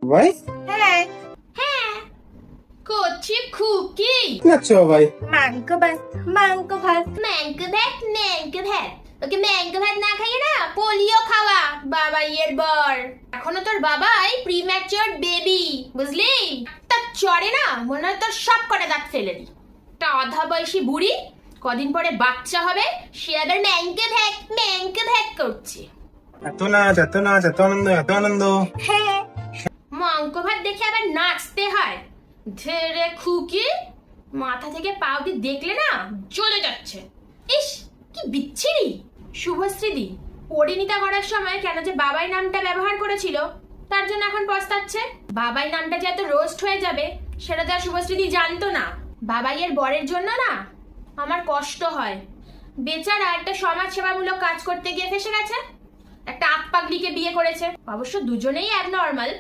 ভাই হ্যাঁ হ্যাঁ করছি খুকি নাচছো ভাই? মাংস ভাত মাংস ভাত ম্যাঙ্গো ভাত ওকে ম্যাঙ্গো ভাত না খাইয়ে না পোলিও খাওয়া বাবাইয়ের বর। এখনো তোর বাবাই প্রিম্যাচিওর বেবি, বুঝলি? তা চড়ে না মনে হয় তোর সব কটা দাঁত ফেলে দি। তা অধা বয়সী বুড়ি কদিন পরে বাচ্চা হবে, সে আবার ম্যাঙ্গো ভাত করছে। এত নাচ এত নাচ এত আনন্দ এত আনন্দ। হ্যাঁ মাংস ভাত দেখে আবার নাচতে হয়? ধেরে খুকি, মাথা থেকে পা অব্দি দেখলে না জ্বলে যাচ্ছে। ইস কি বিচ্ছিরি। শুভশ্রীদি পরিণীতা করার সময় কেন যে বাবাই নামটা ব্যবহার করেছিল তার জন্য এখন পস্তাচ্ছে। বাবাই নামটা যে এত রোস্ট হয়ে যাবে সেটা তো আর শুভশ্রীদি জানতো না। বাবাইয়ের বরের জন্য না আমার কষ্ট হয়। বেচারা একটা সমাজ সেবামূলক কাজ করতে গিয়ে ফেসে গেছে, একটা আতপাগলিকে বিয়ে করেছে। অবশ্য দুজনেই অ্যাবনর্মাল।